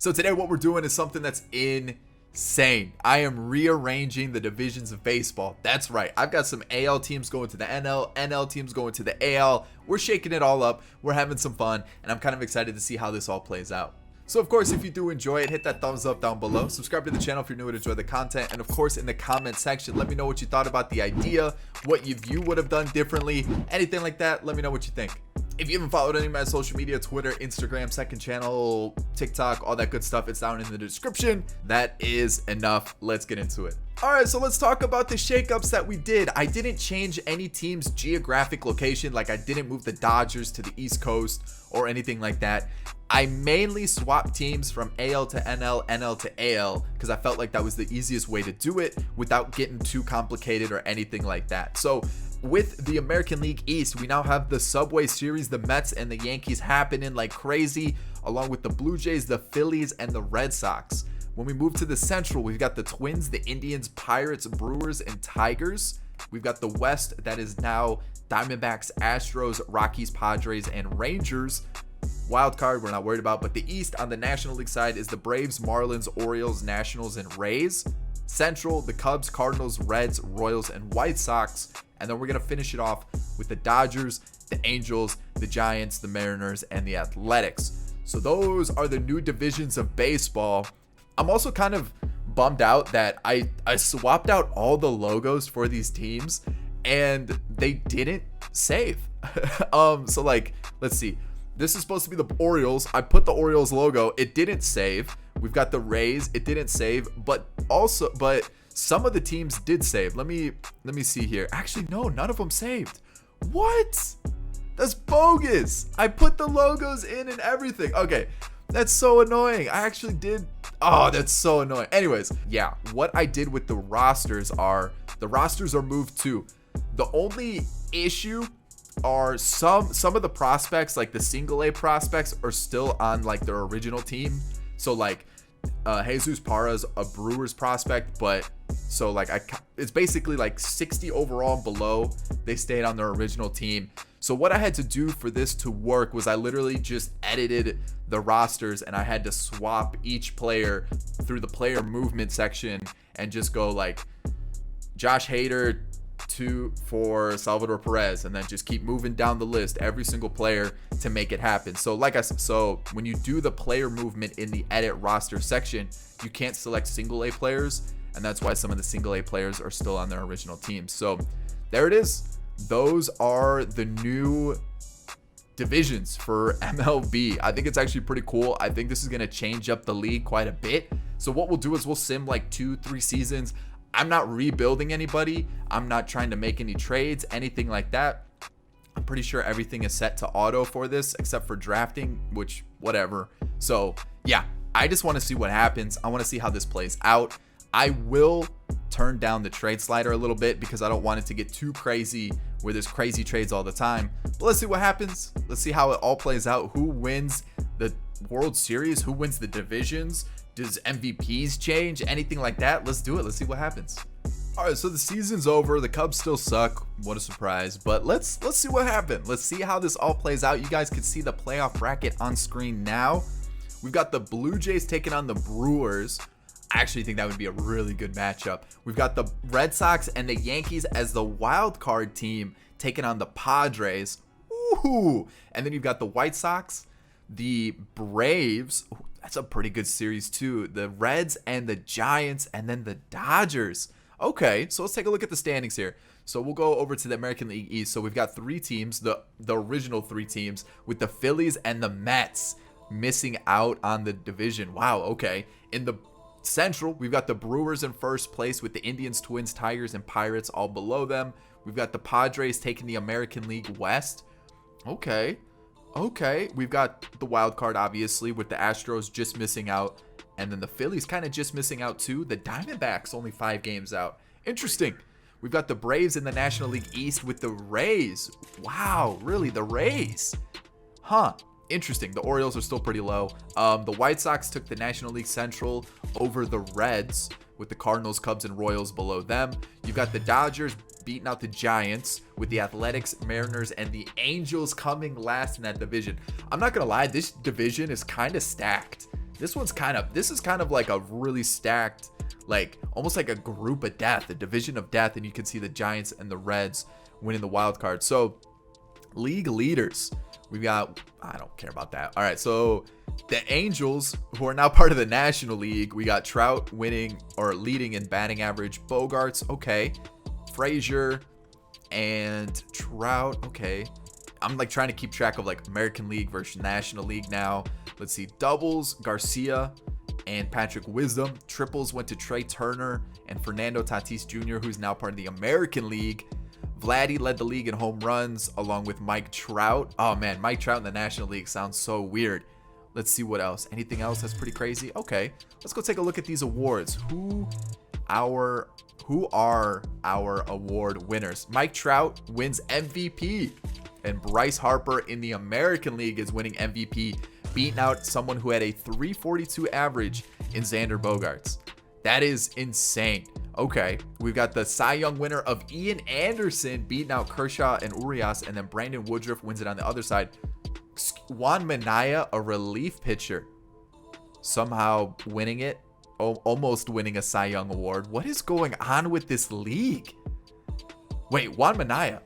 So today what we're doing is something that's insane. I am rearranging the divisions of baseball. That's right. I've got some AL teams going to the NL, NL teams going to the AL. We're shaking it all up. We're having some fun, and I'm kind of excited to see how this all plays out. So of course, if you do enjoy it, hit that thumbs up down below. Subscribe to the channel if you're new and enjoy the content. And of course, in the comment section, let me know what you thought about the idea, what you would have done differently, anything like that. Let me know what you think. If you haven't followed any of my social media, Twitter, Instagram, second channel, TikTok, all that good stuff, it's down in the description. That is enough. Let's get into it. All right, so let's talk about the shakeups that we did. I didn't change any team's geographic location. Like I didn't move the Dodgers to the East Coast or anything like that. I mainly swapped teams from AL to NL, NL to AL, because I felt like that was the easiest way to do it without getting too complicated or anything like that. So with the American League East, we now have the Subway Series, the Mets and the Yankees happening like crazy, along with the Blue Jays, the Phillies, and the Red Sox. When we move to the Central, we've got the Twins, the Indians, Pirates, Brewers, and Tigers. We've got the West, that is now Diamondbacks, Astros, Rockies, Padres, and Rangers. Wild card, we're not worried about. But the East on the National League side is the Braves, Marlins, Orioles, Nationals, and Rays. Central, the Cubs, Cardinals, Reds, Royals, and White Sox. And then we're going to finish it off with the Dodgers, the Angels, the Giants, the Mariners, and the Athletics. So those are the new divisions of baseball. I'm also kind of bummed out that I swapped out all the logos for these teams and they didn't save. So like, let's see. This is supposed to be the Orioles. I put the Orioles logo. It didn't save. We've got the Rays. It didn't save, but some of the teams did save. Let me see here. Actually, no, none of them saved. What? That's bogus. I put the logos in and everything. Okay, that's so annoying. I actually did. Oh, that's so annoying. Anyways, yeah, what I did with the rosters are moved too. The only issue are some of the prospects, like the single A prospects, are still on like their original team. So like Jesus Parra's a Brewers prospect, but so like it's basically like 60 overall and below. They stayed on their original team. So what I had to do for this to work was I literally just edited the rosters and I had to swap each player through the player movement section and just go like Josh Hader for Salvador Perez, and then just keep moving down the list, every single player, to make it happen. So like I said, so when you do the player movement in the edit roster section, you can't select single A players, and that's why some of the single A players are still on their original teams. So there it is. Those are the new divisions for MLB. I think it's actually pretty cool. I think this is going to change up the league quite a bit. So what we'll do is we'll sim like 2-3 seasons. I'm not rebuilding anybody. I'm not trying to make any trades, anything like that. I'm pretty sure everything is set to auto for this except for drafting, which whatever. So yeah, I just want to see what happens. I want to see how this plays out. I will turn down the trade slider a little bit because I don't want it to get too crazy where there's crazy trades all the time. But let's see what happens. Let's see how it all plays out. Who wins the World Series? Who wins the divisions? Does MVPs change? Anything like that? Let's do it. Let's see what happens. All right, so the season's over. The Cubs still suck. What a surprise. But let's see what happened. Let's see how this all plays out. You guys can see the playoff bracket on screen now. We've got the Blue Jays taking on the Brewers. I actually think that would be a really good matchup. We've got the Red Sox and the Yankees as the wild card team taking on the Padres. Ooh. And then you've got the White Sox, the Braves. Ooh, that's a pretty good series too. The Reds and the Giants, and then the Dodgers. Okay, so let's take a look at the standings here. So we'll go over to the American League East. So we've got 3 teams, the original 3 teams, with the Phillies and the Mets missing out on the division. Wow, okay. In the Central, we've got the Brewers in first place with the Indians, Twins, Tigers, and Pirates all below them. We've got the Padres taking the American League West. Okay, we've got the wild card, obviously, with the Astros just missing out, and then the Phillies kind of just missing out too. The Diamondbacks only 5 games out. Interesting. We've got the Braves in the National League East with the Rays. Wow, really, the Rays? Huh. Interesting. The Orioles are still pretty low. The White Sox took the National League Central over the Reds with the Cardinals, Cubs, and Royals below them. You've got the Dodgers beating out the Giants with the Athletics, Mariners, and the Angels coming last in that division. I'm not going to lie, this division is kind of stacked. This is kind of like a really stacked, like almost like a group of death, a division of death, and you can see the Giants and the Reds winning the wild card. So league leaders, we've got, I don't care about that. All right, so the Angels, who are now part of the National League, we got Trout winning or leading in batting average. Bogarts, okay. Frazier and Trout, okay. I'm like trying to keep track of like American League versus National League now. Let's see, doubles, Garcia and Patrick Wisdom. Triples went to Trey Turner and Fernando Tatis Jr., who's now part of the American League. Vladdy led the league in home runs along with Mike Trout. Oh man, Mike Trout in the National League sounds so weird. Let's see what else. Anything else that's pretty crazy? Okay, let's go take a look at these awards. Who are our award winners? Mike Trout wins MVP, and Bryce Harper in the American League is winning MVP, beating out someone who had a 342 average in Xander Bogaerts. That is insane. Okay, we've got the Cy Young winner of Ian Anderson beating out Kershaw and Urias, and then Brandon Woodruff wins it on the other side. Juan Minaya, a relief pitcher, somehow winning it, almost winning a Cy Young award. What is going on with this league? Wait, Juan Minaya,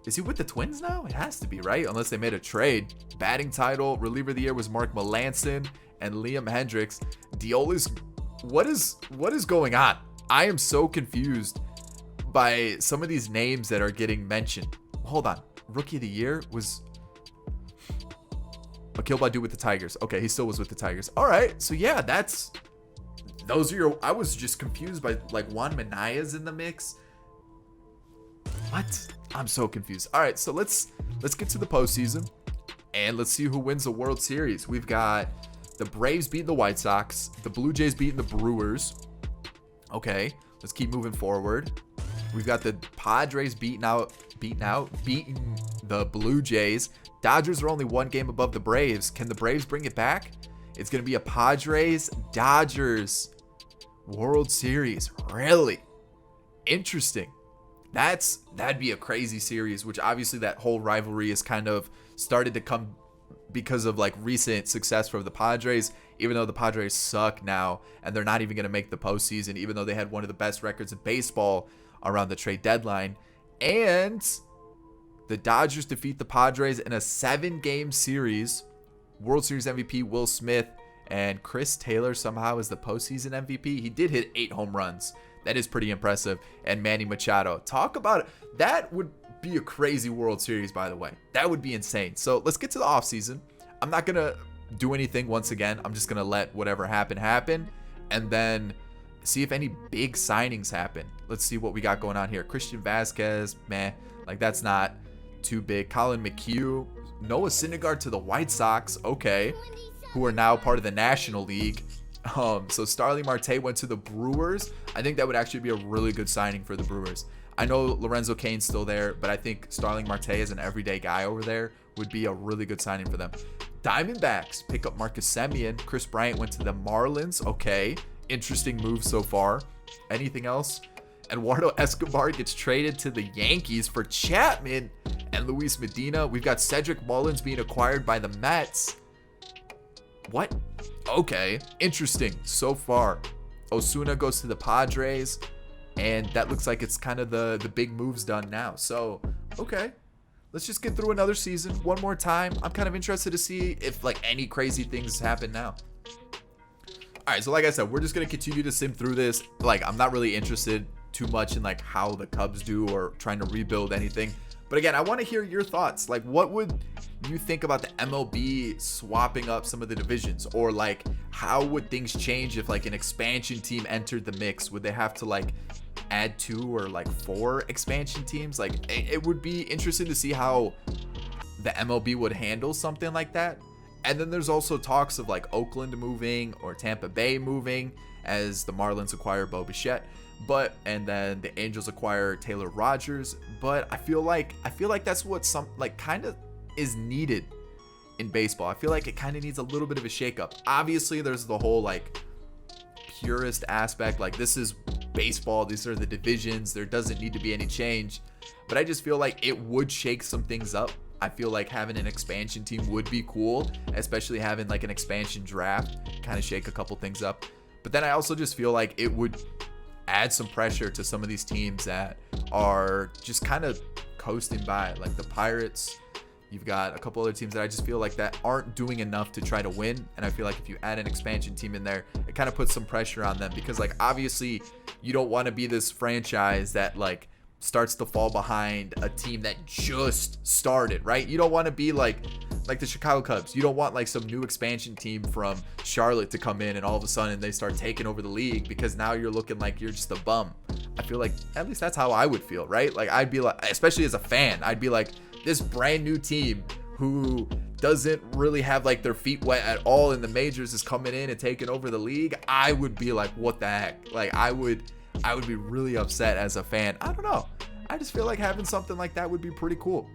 is he with the Twins now? It has to be, right? Unless they made a trade. Batting title, reliever of the year was Mark Melancon and Liam Hendricks. Diola's, what is going on? I am so confused by some of these names that are getting mentioned. Hold on. Rookie of the year was Akil Baddoo with the Tigers. Okay, he still was with the Tigers. All right. So yeah, those are your, I was just confused by like Juan Manaya's in the mix. What? I'm so confused. All right, so let's get to the postseason and let's see who wins the World Series. We've got the Braves beating the White Sox, the Blue Jays beating the Brewers. Okay, let's keep moving forward. We've got the Padres beating the Blue Jays. Dodgers are only one game above the Braves. Can the Braves bring it back? It's going to be a Padres-Dodgers World Series. Really? Interesting. That'd be a crazy series, which obviously that whole rivalry has kind of started to come because of like recent success for the Padres, even though the Padres suck now and they're not even going to make the postseason, even though they had one of the best records in baseball around the trade deadline. And the Dodgers defeat the Padres in a 7-game series. World Series MVP Will Smith, and Chris Taylor somehow is the postseason MVP. He did hit 8 home runs. That is pretty impressive. And Manny Machado. Talk about it. That would be a crazy World Series, by the way. That would be insane. So let's get to the offseason. I'm not going to do anything once again. I'm just going to let whatever happen. And then see if any big signings happen. Let's see what we got going on here. Christian Vasquez, meh. Like, that's not too big. Colin McHugh. Noah Syndergaard to the White Sox. Okay. Who are now part of the National League. So Starling Marte went to the Brewers. I think that would actually be a really good signing for the Brewers. I know Lorenzo Cain's still there, but I think Starling Marte as an everyday guy over there would be a really good signing for them. Diamondbacks pick up Marcus Semien. Chris Bryant went to the Marlins. Okay, interesting move so far. Anything else? Eduardo Escobar gets traded to the Yankees for Chapman and Luis Medina. We've got Cedric Mullins being acquired by the Mets. What? Okay, interesting so far. Osuna goes to the Padres, and that looks like it's kind of the big moves done now. So, okay, let's just get through another season one more time. I'm kind of interested to see if like any crazy things happen now. All right, so like I said, we're just going to continue to sim through this. Like, I'm not really interested too much in like how the Cubs do or trying to rebuild anything. But again, I want to hear your thoughts. Like, what would you think about the MLB swapping up some of the divisions? Or like, how would things change if like an expansion team entered the mix? Would they have to like add 2 or like 4 expansion teams? Like, it would be interesting to see how the MLB would handle something like that. And then there's also talks of like Oakland moving or Tampa Bay moving as the Marlins acquire Bo Bichette. And then the Angels acquire Taylor Rogers. But I feel like that's what some like kind of is needed in baseball. I feel like it kind of needs a little bit of a shakeup. Obviously, there's the whole like purist aspect. Like, this is baseball. These are the divisions. There doesn't need to be any change. But I just feel like it would shake some things up. I feel like having an expansion team would be cool, especially having like an expansion draft, kind of shake a couple things up. But then I also just feel like it would add some pressure to some of these teams that are just kind of coasting by, like the Pirates. You've got a couple other teams that I just feel like that aren't doing enough to try to win. And I feel like if you add an expansion team in there, it kind of puts some pressure on them, because like obviously you don't want to be this franchise that like starts to fall behind a team that just started, right? You don't want to be like the Chicago Cubs. You don't want like some new expansion team from Charlotte to come in and all of a sudden they start taking over the league, because now you're looking like you're just a bum. I feel like at least that's how I would feel, right? Like I'd be like, especially as a fan, I'd be like, this brand new team who doesn't really have like their feet wet at all in the majors is coming in and taking over the league. I would be like, what the heck? Like I would be really upset as a fan. I don't know. I just feel like having something like that would be pretty cool.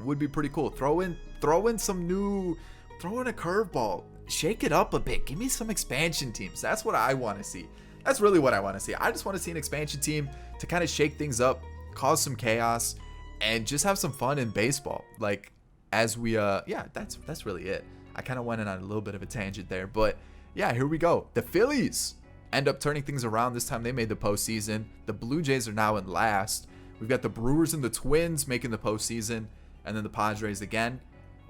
Would be pretty cool. Throw in a curveball. Shake it up a bit. Give me some expansion teams. That's what I want to see. That's really what I want to see. I just want to see an expansion team to kind of shake things up, cause some chaos, and just have some fun in baseball. Like as we that's really it. I kind of went in on a little bit of a tangent there, but yeah, here we go. The Phillies end up turning things around. This time they made the postseason. The Blue Jays are now in last. We've got the Brewers and the Twins making the postseason, and then the Padres again.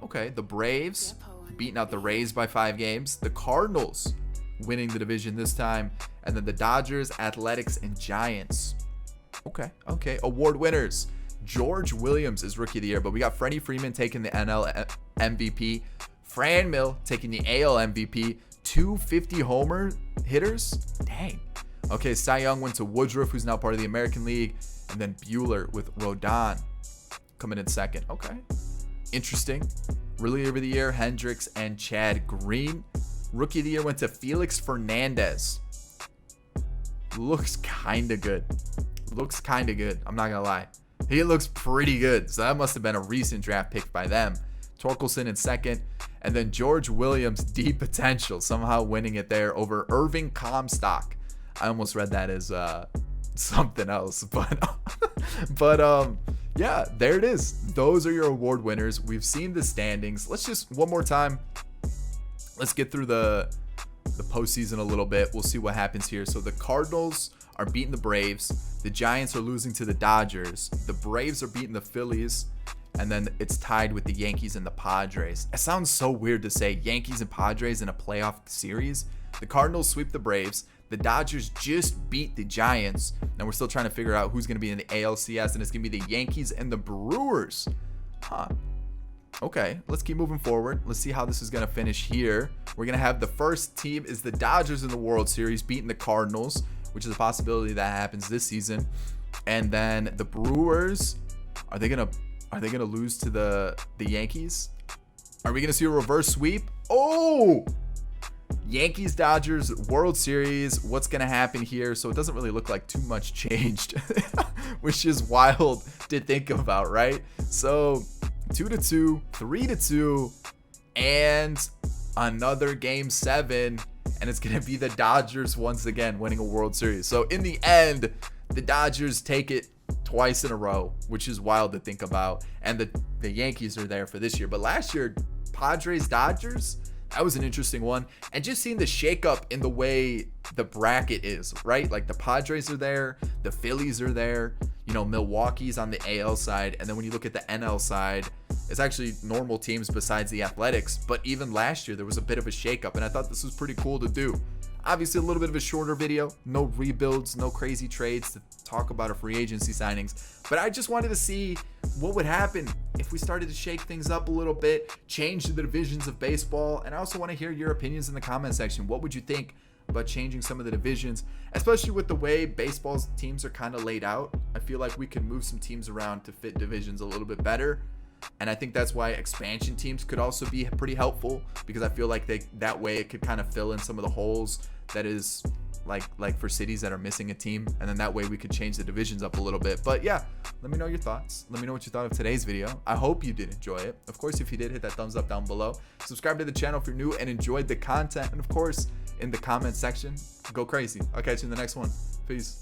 Okay, the Braves beating out the Rays by 5 games. The Cardinals winning the division this time, and then the Dodgers, Athletics, and Giants. Okay. Award winners. George Williams is Rookie of the Year, but we got Freddie Freeman taking the NL MVP, Fran Mill taking the AL MVP, 250 homer hitters. Dang. Okay, Cy Young went to Woodruff, who's now part of the American League, and then Bueller with Rodon coming in second. Okay, interesting. Reliever of the Year, Hendricks and Chad Green. Rookie of the Year went to Felix Fernandez. Looks kind of good. I'm not gonna lie. He looks pretty good. So that must have been a recent draft pick by them. Torkelson in second. And then George Williams, deep potential, somehow winning it there over Irving Comstock. I almost read that as something else. But yeah, there it is. Those are your award winners. We've seen the standings. Let's just, one more time, let's get through the postseason a little bit. We'll see what happens here. So the Cardinals are beating the Braves. The Giants are losing to the Dodgers. The Braves are beating the Phillies. And then it's tied with the Yankees and the Padres. It sounds so weird to say Yankees and Padres in a playoff series. The Cardinals sweep the Braves. The Dodgers just beat the Giants. And we're still trying to figure out who's going to be in the ALCS. And it's going to be the Yankees and the Brewers. Okay, let's keep moving forward. Let's see how this is going to finish here. We're going to have the first team is the Dodgers in the World Series beating the Cardinals, which is a possibility that happens this season. And then the Brewers, are they gonna lose to the Yankees? Are we gonna see a reverse sweep? Oh, Yankees Dodgers World Series. What's gonna happen here? So it doesn't really look like too much changed, which is wild to think about, right? So 2-2, 3-2, and another game 7. And it's going to be the Dodgers once again winning a World Series. So in the end, the Dodgers take it twice in a row, which is wild to think about. And the Yankees are there for this year. But last year, Padres, Dodgers, that was an interesting one. And just seeing the shakeup in the way the bracket is, right? Like the Padres are there, the Phillies are there, Milwaukee's on the AL side. And then when you look at the NL side, it's actually normal teams besides the Athletics. But even last year, there was a bit of a shakeup, and I thought this was pretty cool to do. Obviously, a little bit of a shorter video. No rebuilds, no crazy trades to talk about or free agency signings. But I just wanted to see what would happen if we started to shake things up a little bit, change the divisions of baseball. And I also want to hear your opinions in the comment section. What would you think about changing some of the divisions, especially with the way baseball's teams are kind of laid out? I feel like we can move some teams around to fit divisions a little bit better. And I think that's why expansion teams could also be pretty helpful, because I feel like that way it could kind of fill in some of the holes that is like for cities that are missing a team. And then that way we could change the divisions up a little bit. But yeah, let me know your thoughts. Let me know what you thought of today's video. I hope you did enjoy it. Of course, if you did, hit that thumbs up down below. Subscribe to the channel if you're new and enjoyed the content. And of course, in the comment section, go crazy. I'll catch you in the next one. Peace.